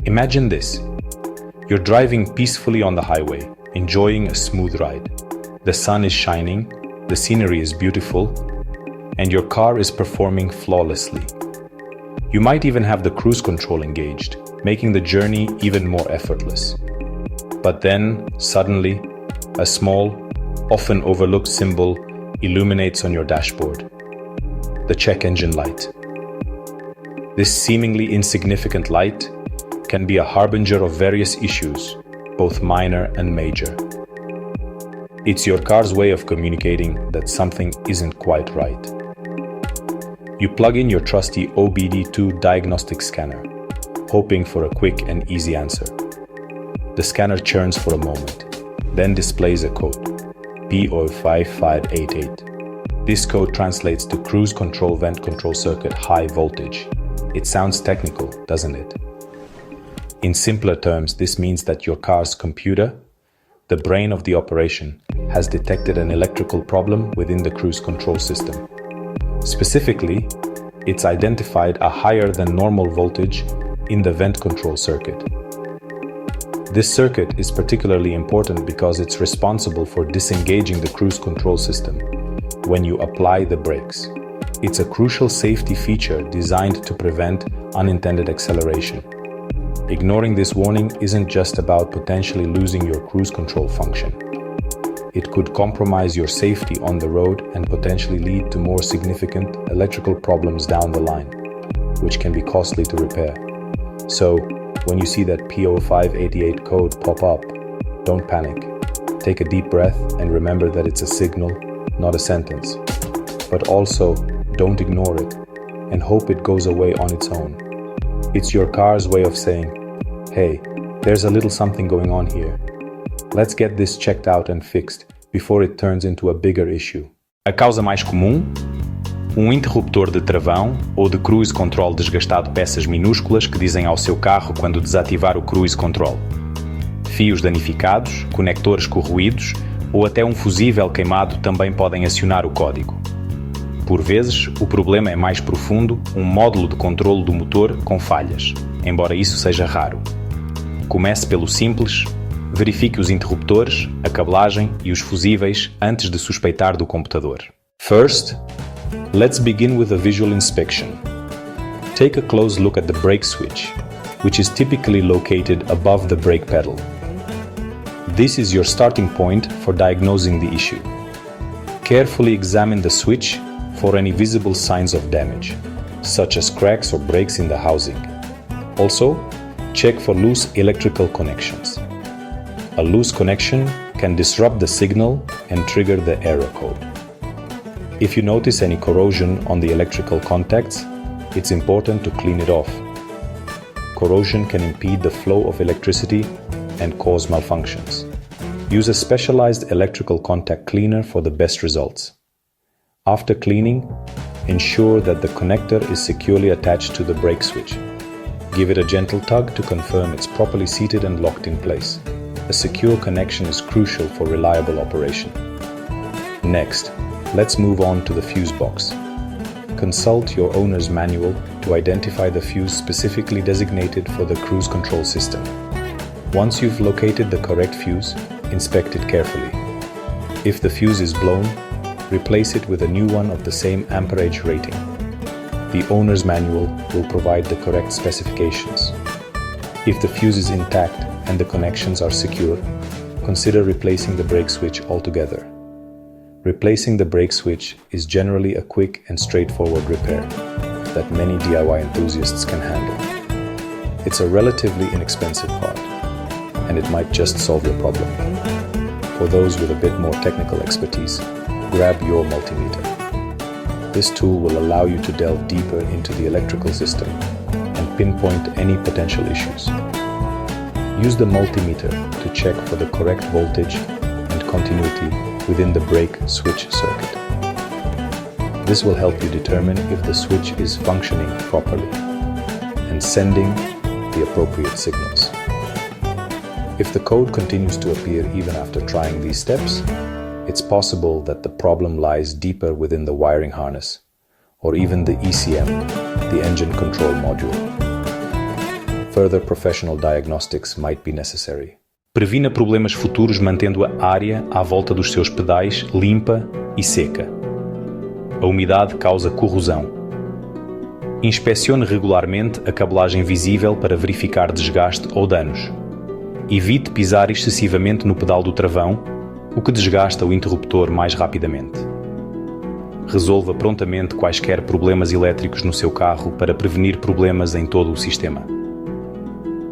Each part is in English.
Imagine this. You're driving peacefully on the highway, enjoying a smooth ride. The sun is shining, the scenery is beautiful, and your car is performing flawlessly. You might even have the cruise control engaged, making the journey even more effortless. But then, suddenly, a small, often overlooked symbol illuminates on your dashboard. The check engine light. This seemingly insignificant light can be a harbinger of various issues, both minor and major. It's your car's way of communicating that something isn't quite right. You plug in your trusty OBD2 diagnostic scanner, hoping for a quick and easy answer. The scanner churns for a moment, then displays a code, P0588. This code translates to cruise control vent control circuit high voltage. It sounds technical, doesn't it? In simpler terms, this means that your car's computer, the brain of the operation, has detected an electrical problem within the cruise control system. Specifically, it's identified a higher than normal voltage in the vent control circuit. This circuit is particularly important because it's responsible for disengaging the cruise control system when you apply the brakes. It's a crucial safety feature designed to prevent unintended acceleration. Ignoring this warning isn't just about potentially losing your cruise control function. It could compromise your safety on the road and potentially lead to more significant electrical problems down the line, which can be costly to repair. So, when you see that P0588 code pop up, don't panic. Take a deep breath and remember that it's a signal, not a sentence. But also, don't ignore it and hope it goes away on its own. It's your car's way of saying, hey, there's a little something going on here. Let's get this checked out and fixed before it turns into a bigger issue. A causa mais comum? Interruptor de travão ou de cruise control desgastado, peças minúsculas que dizem ao seu carro quando desativar o cruise control. Fios danificados, conectores corroídos ou até um fusível queimado também podem acionar o código. Por vezes, o problema é mais profundo, um módulo de controlo do motor com falhas, embora isso seja raro. Comece pelo simples, verifique os interruptores, a cabelagem e os fusíveis antes de suspeitar do computador. First, let's begin with a visual inspection. Take a close look at the brake switch, which is typically located above the brake pedal. This is your starting point for diagnosing the issue. Carefully examine the switch for any visible signs of damage, such as cracks or breaks in the housing. Also, check for loose electrical connections. A loose connection can disrupt the signal and trigger the error code. If you notice any corrosion on the electrical contacts, it's important to clean it off. Corrosion can impede the flow of electricity and cause malfunctions. Use a specialized electrical contact cleaner for the best results. After cleaning, ensure that the connector is securely attached to the brake switch. Give it a gentle tug to confirm it's properly seated and locked in place. A secure connection is crucial for reliable operation. Next, let's move on to the fuse box. Consult your owner's manual to identify the fuse specifically designated for the cruise control system. Once you've located the correct fuse, inspect it carefully. If the fuse is blown, replace it with a new one of the same amperage rating. The owner's manual will provide the correct specifications. If the fuse is intact and the connections are secure, consider replacing the brake switch altogether. Replacing the brake switch is generally a quick and straightforward repair that many DIY enthusiasts can handle. It's a relatively inexpensive part, and it might just solve your problem. For those with a bit more technical expertise, grab your multimeter. This tool will allow you to delve deeper into the electrical system and pinpoint any potential issues. Use the multimeter to check for the correct voltage and continuity within the brake switch circuit. This will help you determine if the switch is functioning properly and sending the appropriate signals. If the code continues to appear even after trying these steps, it's possible that the problem lies deeper within the wiring harness, or even the ECM, the engine control module. further professional diagnostics might be necessary. Previna problemas futuros mantendo a área à volta dos seus pedais limpa e seca. A umidade causa corrosão. Inspecione regularmente a cabelagem visível para verificar desgaste ou danos. Evite pisar excessivamente no pedal do travão, o que desgasta o interruptor mais rapidamente. Resolva prontamente quaisquer problemas elétricos no seu carro para prevenir problemas em todo o sistema.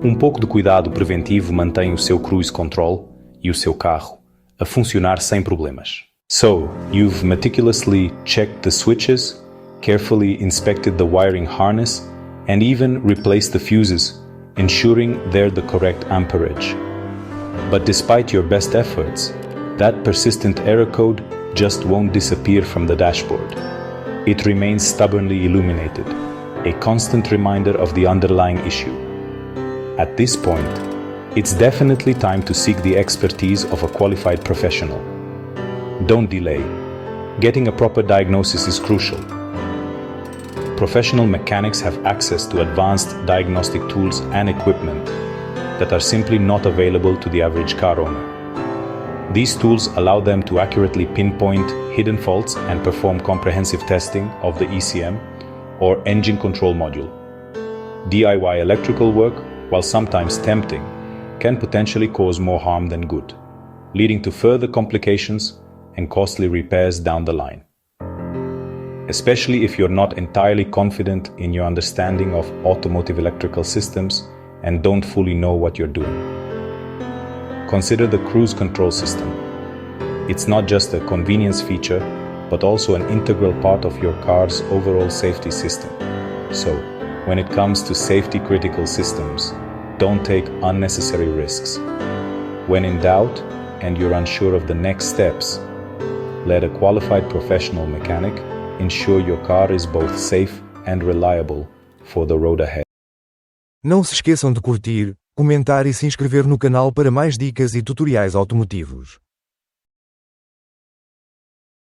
Um pouco de cuidado preventivo mantém o seu cruise control e o seu carro a funcionar sem problemas. So, you've meticulously checked the switches, carefully inspected the wiring harness, and even replaced the fuses, ensuring they're the correct amperage. But despite your best efforts, that persistent error code just won't disappear from the dashboard. It remains stubbornly illuminated, a constant reminder of the underlying issue. At this point, it's definitely time to seek the expertise of a qualified professional. Don't delay. Getting a proper diagnosis is crucial. Professional mechanics have access to advanced diagnostic tools and equipment that are simply not available to the average car owner. These tools allow them to accurately pinpoint hidden faults and perform comprehensive testing of the ECM or engine control module. DIY electrical work, while sometimes tempting, can potentially cause more harm than good, leading to further complications and costly repairs down the line. Especially if you're not entirely confident in your understanding of automotive electrical systems and don't fully know what you're doing. Consider the cruise control system. It's not just a convenience feature, but also an integral part of your car's overall safety system. So, when it comes to safety-critical systems, don't take unnecessary risks. When in doubt and you're unsure of the next steps, let a qualified professional mechanic ensure your car is both safe and reliable for the road ahead. Não se esqueçam de curtir, comentar e se inscrever no canal para mais dicas e tutoriais automotivos.